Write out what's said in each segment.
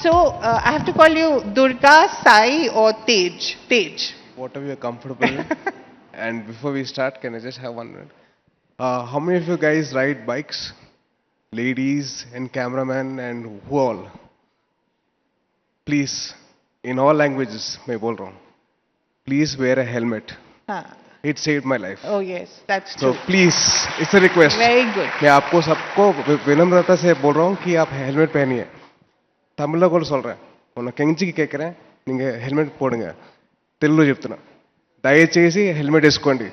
So I have to call you Durga, Sai, or Tej. Tej. Whatever you're comfortable with. And before we start, can I just have 1 minute? How many of you guys ride bikes? Ladies and cameramen and who all? Please, in all languages, मैं बोल रहा हूँ. Please wear a helmet. Huh. It saved my life. Oh yes, that's So true. please, it's a request. Very good. मैं आपको सबको विनम्रता से बोल रहा हूँ कि आप हेलमेट पहनिए. తమిళలో కూడా சொல்றேன். మొన్న కెంచికి కేకుறேன். நீங்க హెల్మెట్ పోடுங்க. తెలుగులో చెప్తున్నా. దయచేసి హెల్మెట్ వేసుకోండి.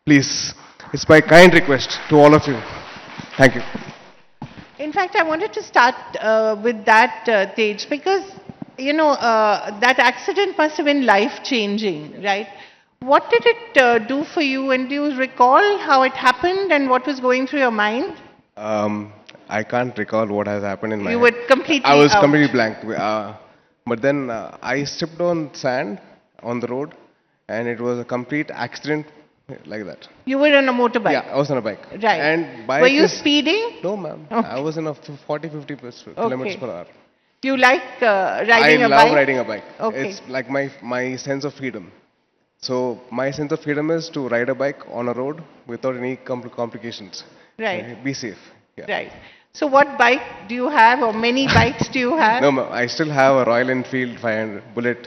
Please. It's my kind request to all of you. Thank you. In fact, I wanted to start with that, Tej, because, you know, that accident must have been life-changing, right? What did it do for you, and do you recall how it happened and what was going through your mind? I can't recall what has happened in my You head. were completely I was out. completely blank. But then I stepped on sand on the road, and it was a complete accident like that. You were on a motorbike? Yeah, I was on a bike. Right. And bike Were you is- speeding? No, ma'am. Okay. I was in a 40-50 kilometers per hour. Do you like riding I a love bike? riding a bike. Okay. It's like my sense of freedom. So my sense of freedom is to ride a bike on a road without any complications. Right. Be safe. Yeah. Right. So what bike do you have, or many bikes do you have? No, ma'am, I still have a Royal Enfield 500 Bullet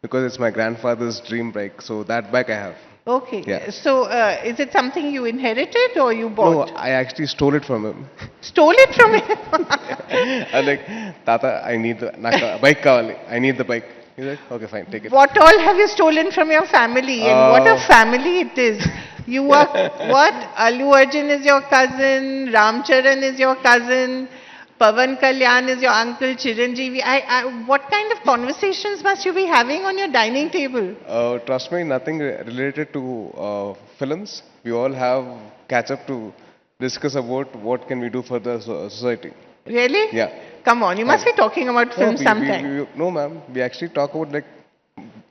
because it's my grandfather's dream bike. So that bike I have. Okay. Yeah. So is it something you inherited or you bought? No, I actually stole it from him. Stole it from him? I was like, Tata, I need the bike kavali. I need the bike. He's like, okay, fine, take it. What all have you stolen from your family? And what a family it is. You are, what? Allu Arjun is your cousin, Ramcharan is your cousin, Pavan Kalyan is your uncle, Chiranjeevi. What kind of conversations must you be having on your dining table? Trust me, nothing related to films. We all have catch up to discuss about what can we do for the society. Really? Yeah. Come on, you must be talking about film sometime. No, ma'am. We actually talk about like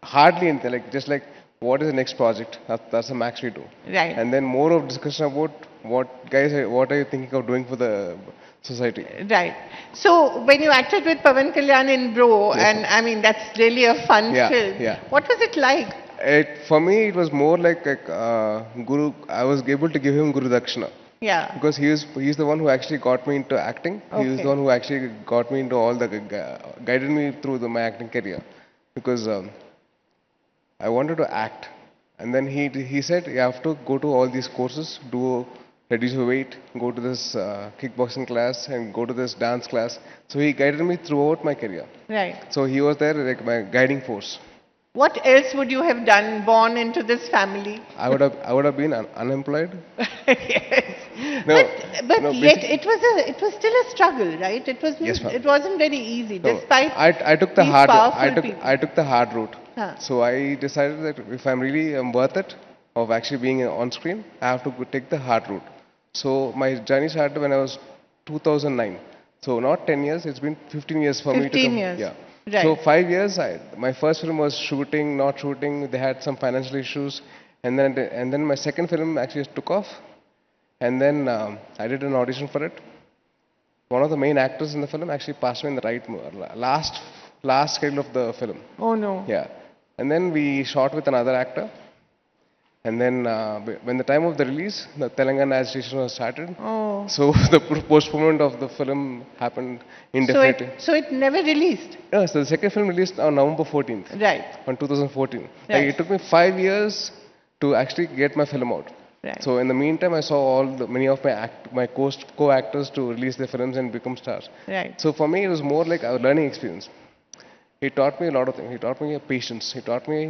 hardly anything, like just like what is the next project. That's the max we do. Right. And then more of discussion about what are you thinking of doing for the society. Right. So when you acted with Pavan Kalyan in Bro, Yes, and I mean that's really a fun Yeah, film. yeah. What was it like? For me, it was more like Guru. I was able to give him Guru Dakshina. Yeah. Because he's the one who actually got me into acting. He was Okay. the one who actually got me into all the guided me through my acting career. Because I wanted to act, and then he said you have to go to all these courses, reduce your weight, go to this kickboxing class, and go to this dance class. So he guided me throughout my career. Right. So he was there like my guiding force. What else would you have done born into this family? I would have been unemployed. Yes. No, But no, yet it was still a struggle, right? Yes, ma'am. It wasn't very easy, No, despite I took the these hard powerful people. I took the hard route. Huh. So I decided that if I'm really worth it of actually being on screen, I have to take the hard route. So my journey started when I was 2009. So not 10 years, it's been 15 years for me to 15 come. years. Yeah. Right. So 5 years, my first film was shooting, not shooting. They had some financial issues, and then my second film actually took off, and then I did an audition for it. One of the main actors in the film actually passed away in the last scale of the film. Oh no. Yeah. And then we shot with another actor. And then when the time of the release, the Telangana agitation was started. Oh. So the postponement of the film happened indefinitely. So it never released. Yeah, so the second film released on November 14th, Right. on 2014. Like, Right. it took me 5 years to actually get my film out. Right. So in the meantime, I saw many of my co-actors to release their films and become stars. Right. So for me, it was more like a learning experience. He taught me a lot of things. He taught me patience. He taught me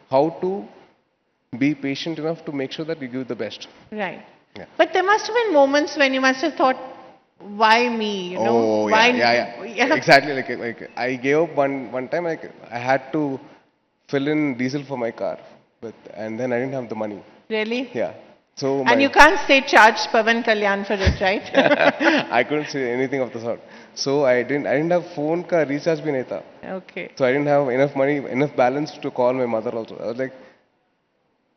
how to be patient enough to make sure that you give the best. Right. Yeah. But there must have been moments when you must have thought, why me? You know? Oh, Why yeah. Exactly. Like I gave up one time. Like I had to fill in diesel for my car, and then I didn't have the money. Really? Yeah. So And you can't say charge Pavan Kalyan for it, right? I couldn't say anything of the sort. So I didn't have phone ka recharge bhi nahi tha. Okay. So I didn't have enough money, enough balance to call my mother also. I was like,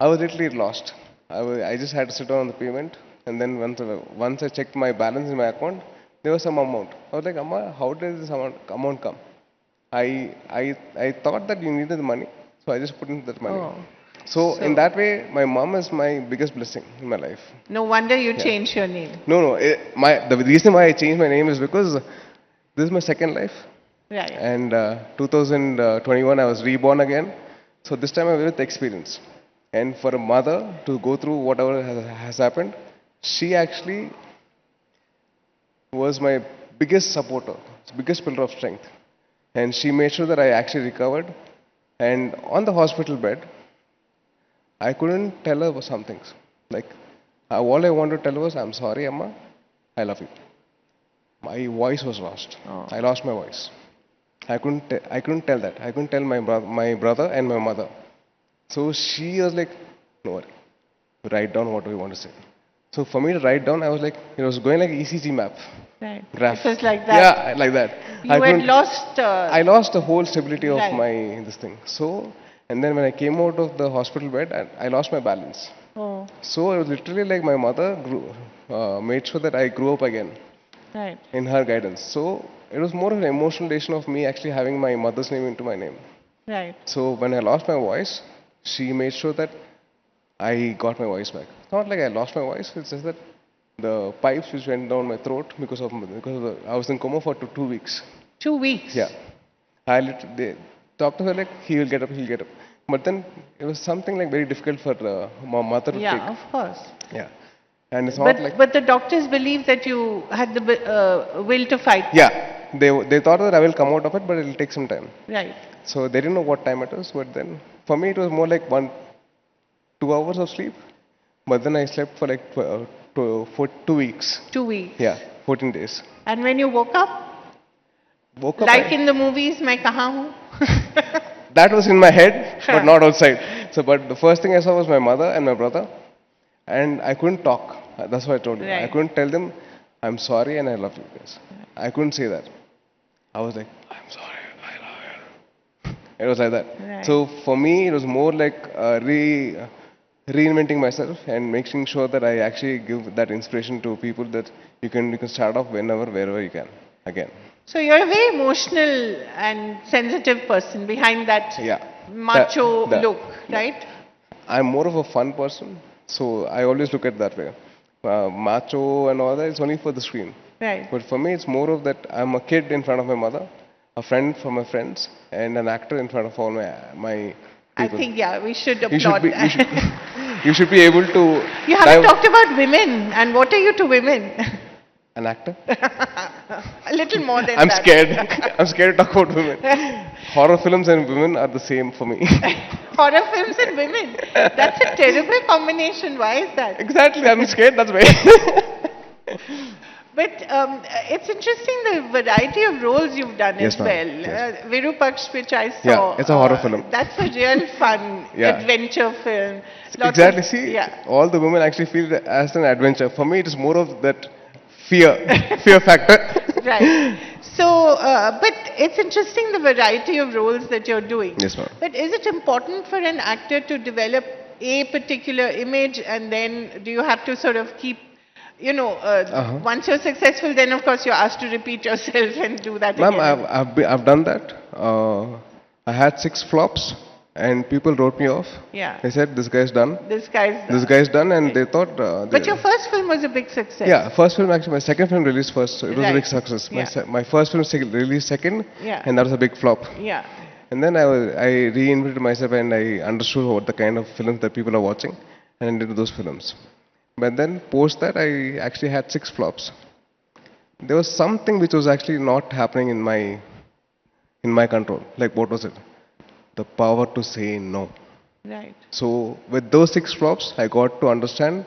I was literally lost. I just had to sit down on the payment, and then once I checked my balance in my account, there was some amount. I was like, Amma, how did this amount come? I thought that you needed the money, so I just put in that money. Oh. So in So, that way, my mom is my biggest blessing in my life. no wonder you Yeah. changed your name. No, no. The reason why I changed my name is because this is my second life, Right. and 2021 I was reborn again. So this time I'm with experience, and for a mother to go through whatever has happened, she actually was my biggest supporter, biggest pillar of strength, and she made sure that I actually recovered. And on the hospital bed, I couldn't tell her some things. Like, all I wanted to tell her was, I'm sorry, Amma, I love you. My voice was lost. Oh. I lost my voice. I couldn't tell that. I couldn't tell my brother and my mother. So she was like, no worry, write down what we want to say. So for me to write down, I was like, it was going like ECG map. Right. Graph. It was like that. Yeah, like that. You I had couldn't- lost. I lost the whole stability of Right. my this thing. So, and then when I came out of the hospital bed, I lost my balance. Oh, So it was literally like my mother made sure that I grew up again right. in her guidance. So it was more of an emotional relation of me actually having my mother's name into my name. Right. So when I lost my voice, she made sure that I got my voice back. Not like I lost my voice, it's just that the pipes which went down my throat I was in coma for 2 weeks. 2 weeks. Yeah. The doctor were like, he will get up, he'll get up. But then it was something like very difficult for my mother to Yeah, take. of course. Yeah. And it's not like, But the doctors believe that you had the will to fight. yeah, they thought that I will come out of it, but it will take some time. Right. So they didn't know what time it was, but then for me it was more like 2 hours of sleep. But then I slept for like for 2 weeks. 2 weeks. Yeah, 14 days. And when you woke up, Woke up. like in the movies, मैं कहाँ हूँ? That was in my head, but not outside. So, but the first thing I saw was my mother and my brother, and I couldn't talk. That's what I told you. I Right. couldn't tell them, I'm sorry and I love you guys. I couldn't say that. I was like, I'm sorry, I love you. It was like that. Right. So for me, it was more like reinventing myself and making sure that I actually give that inspiration to people that you can start off whenever, wherever you can again. So you're a very emotional and sensitive person behind that Yeah. macho The- look, right? I'm more of a fun person, so I always look at that way. Macho and all that is only for the screen. Right. But for me, it's more of that I'm a kid in front of my mother, a friend for my friends, and an actor in front of all my I people. think, yeah, we should you applaud should be that. you should be able to. You haven't dive- talked about women, and what are you to women? An actor? A little more than I'm that. scared. I'm scared to talk about women. Horror films and women are the same for me. Horror films and women. That's a terrible combination. Why is that? Exactly. I'm scared. That's why. But it's interesting the variety of roles you've done Yes, as ma'am. well. Yes. Virupaksh, which I saw. Yeah, it's a horror film. That's a real fun Yeah. adventure film. Lots Exactly. of- See, yeah. all the women actually feel it as an adventure. For me, it is more of that fear factor. Right. So, but it's interesting the variety of roles that you're doing. Yes, ma'am. But is it important for an actor to develop a particular image and then do you have to sort of keep, once you're successful, then of course you're asked to repeat yourself and do that Ma'am, again? I've done that. I had 6 flops, and people wrote me off. Yeah. They said this guy's done. This guy's... This guy's done, and they thought. But your first film was a big success. Yeah, first film actually. My second film released first, so it was a big Right. success. Yeah. My first film released second, Yeah. and that was a big flop. Yeah. And then I reinvented myself and I understood what the kind of films that people are watching, and I did those films. But then post that, I actually had 6 flops. There was something which was actually not happening in my control. Like what was it? The power to say no. Right. So with those 6 flops, I got to understand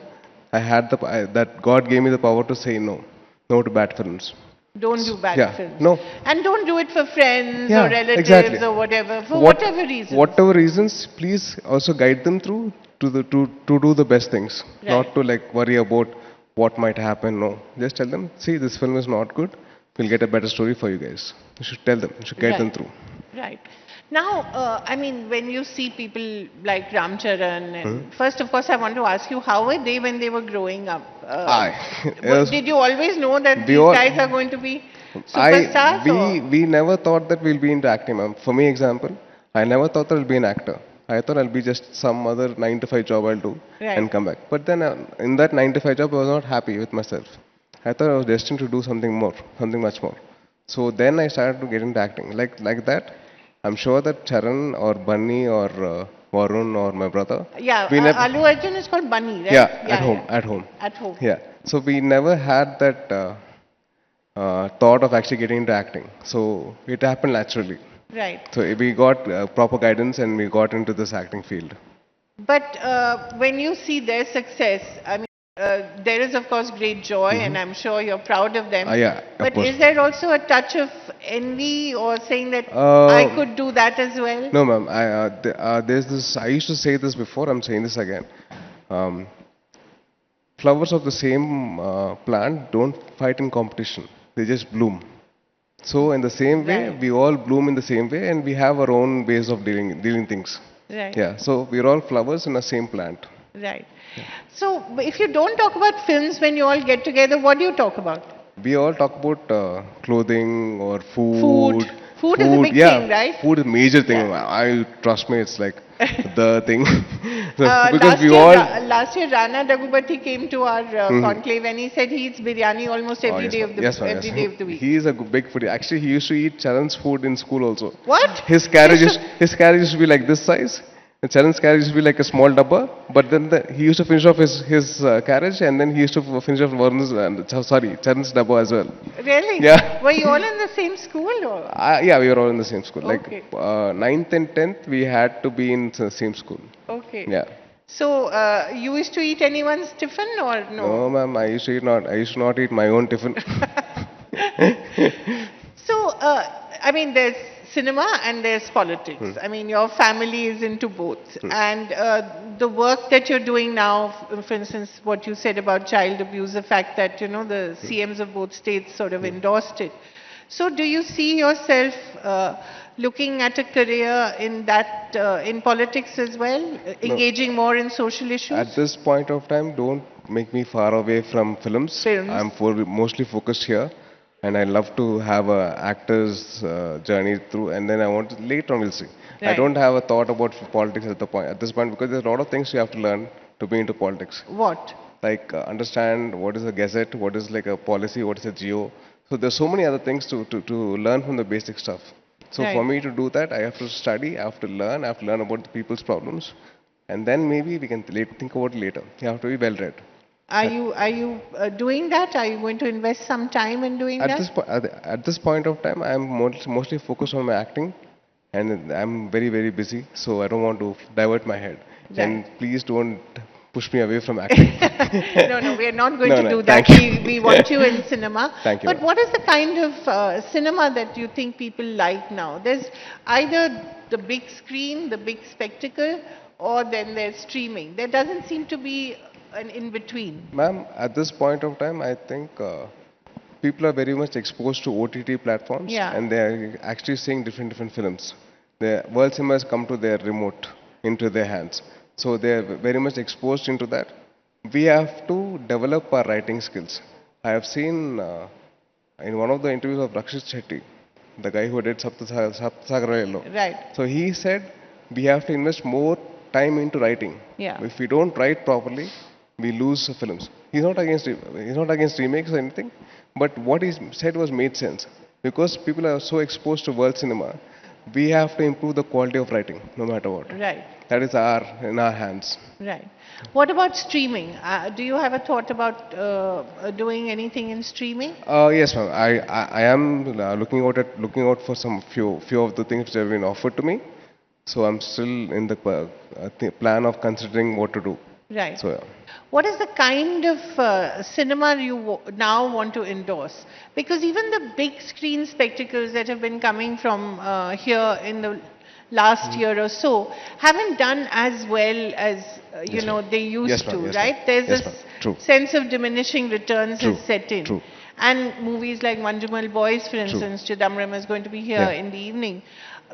that God gave me the power to say no to bad films. Don't do bad Yeah, films. no. And don't do it for friends Yeah, or relatives exactly. or whatever, for whatever reason. Whatever reasons, please also guide them through to do the best things, Right. not to like worry about what might happen. No, just tell them, see, this film is not good. We'll get a better story for you guys. You should tell them. You should guide them through. Right. Now, I mean, when you see people like Ram Charan, and first, of course, I want to ask you, how were they when they were growing up? It was- Did you always know that We these all- guys are going to be Superstars We never thought that we'll be into acting, ma'am. For me, example, I never thought that I'll be an actor. I thought I'll be just some other 9 to 5 job I'll do Right. and come back. But then in that 9 to 5 job, I was not happy with myself. I thought I was destined to do something more, something much more. So then I started to get into acting. Like that, I'm sure that Charan or Bunny or Varun or my brother, Yeah, we never, Alu Arjun is called Bunny, right? yeah, at home, yeah. at home. At home. Yeah. So we never had that thought of actually getting into acting. So it happened naturally. Right. So we got proper guidance and we got into this acting field. But when you see their success, I mean, there is of course great joy, and I'm sure you're proud of them. Yeah, of But course. is there also a touch of envy or saying that I Uh, could do that as well? no, ma'am. There's this. I used to say this before. I'm saying this again. Um, Flowers of the same plant don't fight in competition. They just bloom. So in the same way, Right. we all bloom in the same way, and we have our own ways of dealing things. Right. Yeah. So we're all flowers in the same plant. Right. So if you don't talk about films when you all get together, what do you talk about? We all talk about clothing or food. Food. Food is a big yeah, thing, right? Food is a major thing. Yeah. I trust me, it's like the thing. So, because Last we year, all. last year, Rana Daggubati came to our conclave and he said he eats biryani almost Oh, every yes, day ma'am. of the Yes, ma'am, every yes, day ma'am. of the week. He is a big foodie. Actually, he used to eat Charan's food in school also. What? His carriage used to be like this size. And Charan's carriage used to be like a small dabba. But then he used to finish off his carriage and then he used to finish off Varun's, Charan's dabba as well. Really? Yeah. Were you all in the same school or? Yeah, we were all in the same school. Okay. Like 9th and 10th, we had to be in the same school. Okay. Yeah. So you used to eat anyone's tiffin or no? No, ma'am. I used to not eat my own tiffin. So I mean, there's cinema and there's politics. I mean, your family is into both, and the work that you're doing now, for instance, what you said about child abuse, the fact that the CMs of both states sort of endorsed it. So, do you see yourself looking at a career in that in politics as well, engaging more in social issues? At this point of time, don't make me far away from films. Films. I'm mostly focused here, and I love to have a actor's journey through. And then I want to, later on we'll see. I Right. don't have a thought about politics at this point because there's a lot of things you have to learn to be into politics. What? Like understand what is a gazette, what is like a policy, what is a geo. So there's so many other things to learn from the basic stuff. So for Right. me to do that, I have to study, I have to learn about the people's problems, and then maybe we can think about it later. You have to be well read. Are you doing that? Are you going to invest some time in doing At that? at this point of time, I'm mostly focused on my acting, and I'm very busy, so I don't want to divert my head. And Right. please don't push me away from acting. No, we are not going No, to no, do that. thank you. We want you in cinema. Thank you, But ma'am. what is the kind of cinema that you think people like now? There's either the big screen, the big spectacle, or then there's streaming. There doesn't seem to be an in between. Ma'am, at this point of time, I think people are very much exposed to OTT platforms, Yeah. and they are actually seeing different films. The world cinema has come to their remote, into their hands. So they are very much exposed into that. We have to develop our writing skills. I have seen in one of the interviews of Rakshit Shetty, the guy who did Saptasagar Yellow. Right. So he said we have to invest more time into writing. Yeah. If we don't write properly, we lose films. He's not against remakes or anything, but what he said was made sense because people are so exposed to world cinema. We have to improve the quality of writing, no matter what. Right. That is in our hands. Right. What about streaming? Do you have a thought about doing anything in streaming? Yes, ma'am. I am looking out for some few of the things which have been offered to me. So I'm still in the plan of considering what to do. Right. So yeah. What is the kind of cinema you now want to endorse? Because even the big screen spectacles that have been coming from here in the last year or so haven't done as well as they used Yes, ma'am. to, Yes, right? ma'am. There's Yes, this ma'am. True. sense of diminishing returns True. has set in. True. And movies like Manjumal Boys, for instance, Chidambaram is going to be here Yeah. in the evening.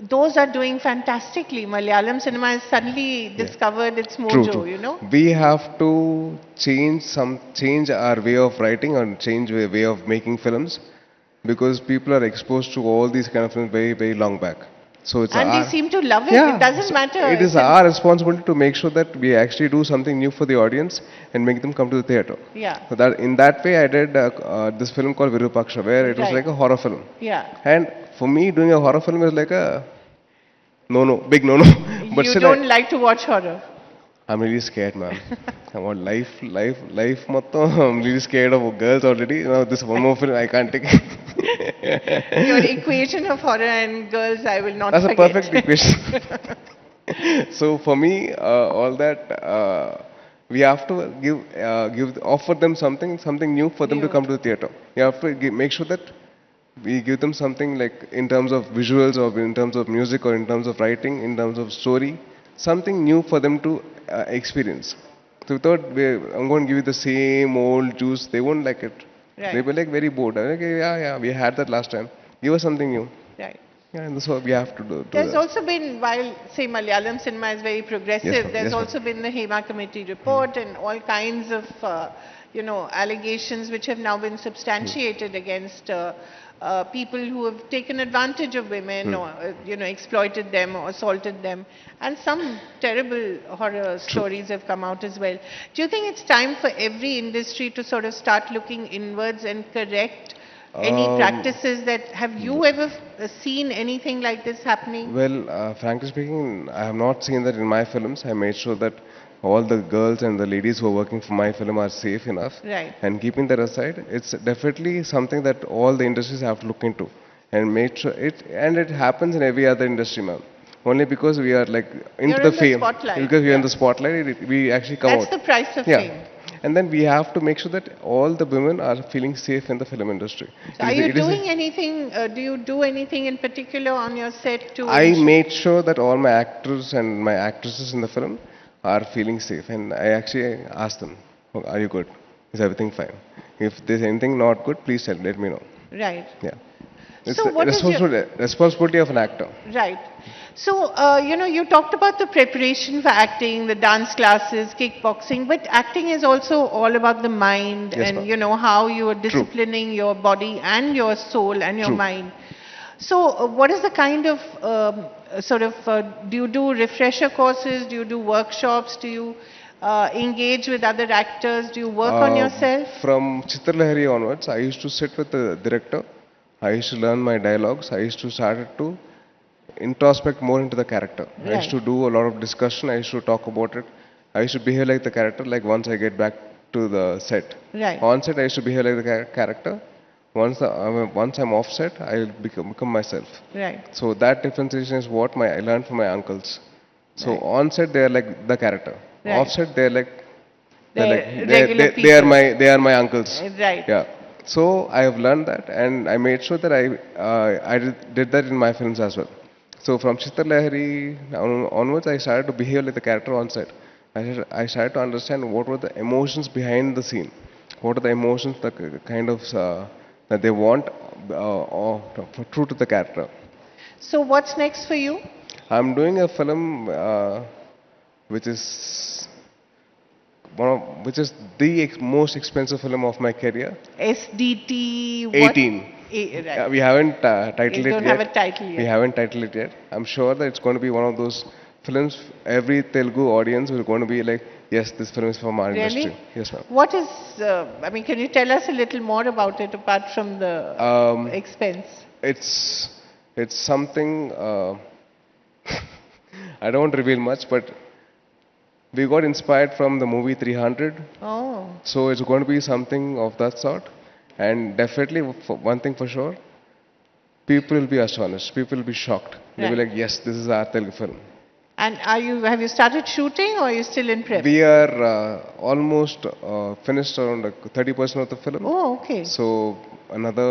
Those are doing fantastically. Malayalam cinema has suddenly discovered its mojo, We have to change our way of writing and change way of making films. because people are exposed to all these kind of films very, very long back. So it's And they our, seem to love it. yeah, It doesn't so matter. it is It's our responsibility to make sure that we actually do something new for the audience and make them come to the theater. yeah, So that in that way, I did this film called Virupaksha, where it was right. like a horror film. Yeah. And for me, doing a horror film is like a no, big no. But You still, don't like to watch horror. I'm really scared, man. I want life. Matto. I'm really scared of girls already. Now this one more film, I can't take. Your equation of horror and girls, I will not That's a forget. perfect equation. So for me, all that we have to offer them something new for them to New. come to the theater. You have to make sure that we give them something like in terms of visuals or in terms of music or in terms of writing, in terms of story, something new for them to experience. So without I'm going to give you the same old juice, they won't like it. Right. They will like very bored. I'm like, yeah, we had that last time. Give us something new. Right. Yeah, and that's what we have to do. There's that. also been, while say Malayalam cinema is very progressive, Yes, ma'am. there's Yes, ma'am. also been the Hema Committee report and all kinds of, allegations which have now been substantiated against people who have taken advantage of women or, exploited them or assaulted them. And some terrible horror stories have come out as well. Do you think it's time for every industry to sort of start looking inwards and correct any practices that, have you ever seen anything like this happening? Well, frankly speaking, I have not seen that in my films. I made sure that all the girls and the ladies who are working for my film are safe enough. Right. And keeping that aside, it's definitely something that all the industries have to look into and make sure it. And it happens in every other industry, ma'am. Only because we are like into You're the in the fame, spotlight, because we are in yeah. the spotlight, we actually come That's out. the price of Yeah. fame. And then we have to make sure that all the women are feeling safe in the film industry. So are you doing anything, do you do anything in particular on your set to I ensure- made sure that all my actors and my actresses in the film are feeling safe, and I actually asked them, "Oh, are you good? Is everything fine? If there's anything not good, please let me know." Right. Yeah. It's So the what is your- responsibility of an actor. Right. So, you talked about the preparation for acting, the dance classes, kickboxing, but acting is also all about the mind Yes, and, ma'am. how you are disciplining your body and your soul and your True. mind. So, what is the kind of, do you do refresher courses? Do you do workshops? Do you engage with other actors? Do you work on yourself? From Chitralahari onwards, I used to sit with the director. I used to learn my dialogues. I used to start to introspect more into the character. I used to Right. do a lot of discussion. I used to talk about it. I used to behave like the character. Like once I get back to the set, Right. on set I used to behave like the character. Once I'm off set, I'll become myself. Right. So that differentiation is what I learned from my uncles. So Right. on set they are like the character. Right. Off set they're like They're regular they are my uncles. Right. Yeah. So I have learned that, and I made sure that I did that in my films as well. So from Chitta Lahari onwards, I started to behave like the character on set. I started to understand what were the emotions behind the scene, what are the emotions, the kind of that they want, true to the character. So, what's next for you? I'm doing a film which is which is the most expensive film of my career. SDT what? 18. Right. Yeah, we haven't titled You it don't yet. have a title yet. We haven't titled it yet. I'm sure that it's going to be one of those films. Every Telugu audience will going to be like, yes, this film is from our Really? industry. Yes, ma'am. What is, can you tell us a little more about it apart from the expense? It's something. I don't reveal much, but we got inspired from the movie 300. Oh, So it's going to be something of that sort. And definitely, one thing for sure, people will be astonished. People will be shocked. They'll be Right. like, yes, this is our Telugu film. and have you started shooting or are you still in prep? We are almost finished around 30% of the film. Oh, okay. So another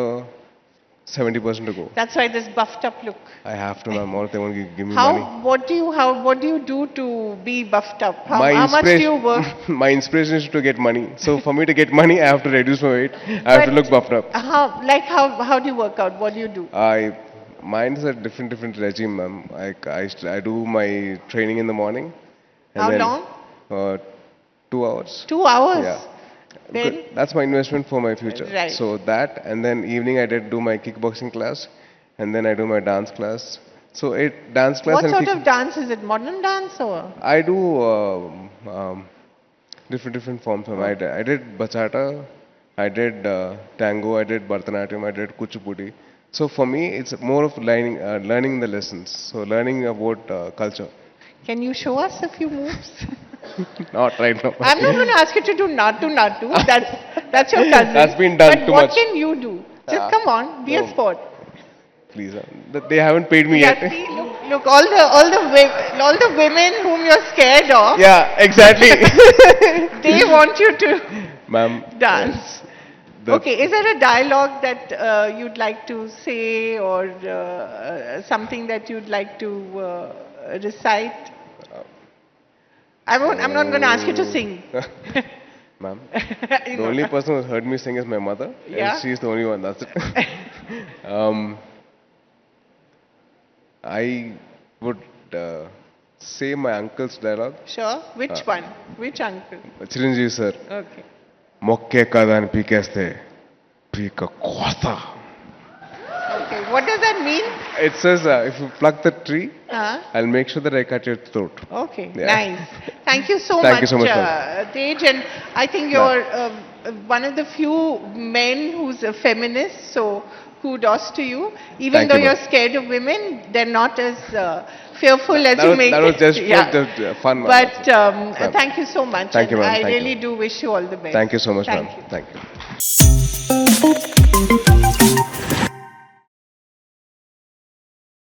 70% to go. That's why this buffed up look. I have to, ma'am, or they won't give me money. What do you do to be buffed up? How much do you work? My inspiration is to get money. So for me to get money, I have to reduce my weight. I have to But look buffed up. How do you work out? What do you do? Mine is a different regime, ma'am. I do my training in the morning. And How then, long? 2 hours. 2 hours. Yeah. Then? That's my investment for my future. Right. So that, and then evening I did do my kickboxing class, and then I do my dance class. So it dance class What and sort of dance is it? Modern dance or? I do different forms. I did bachata, I did tango, I did Bharatanatyam, I did Kuchipudi. So for me, it's more of learning the lessons. So learning about culture. Can you show us a few moves? Not right now. I'm not going to ask you to do natu. That's your cousin. That's been done but too what much. can you do? Just come on, be a sport. Please, they haven't paid me Yeah, yet. see, look, all the women whom you're scared of, Yeah, exactly. they want you to Ma'am. dance. Okay, is there a dialogue that you'd like to say or something that you'd like to recite? I'm not going to ask you to sing. Ma'am, the only person who's heard me sing is my mother, Yeah? and she's the only one. That's it. I would say my uncle's dialogue. Sure. Which one? Which uncle? Chiranjeev sir. Okay. Mokke kadan pikeste, pika kwasa. Okay. What does that mean? It says if you pluck the tree, Huh? I'll make sure that I cut your throat. Okay, Yeah. nice. Thank you so Thank much, you so much, ma'am. Tej. And I think you're one of the few men who's a feminist, so kudos to you. Even Thank though you, you're ma'am. scared of women, they're not as fearful as That you was- make that was it. just for fun, ma'am. But Ma'am. thank you so much. Thank you, and ma'am. I Thank really you. do wish you all the best. Thank you so much, Thank ma'am. you. Thank you.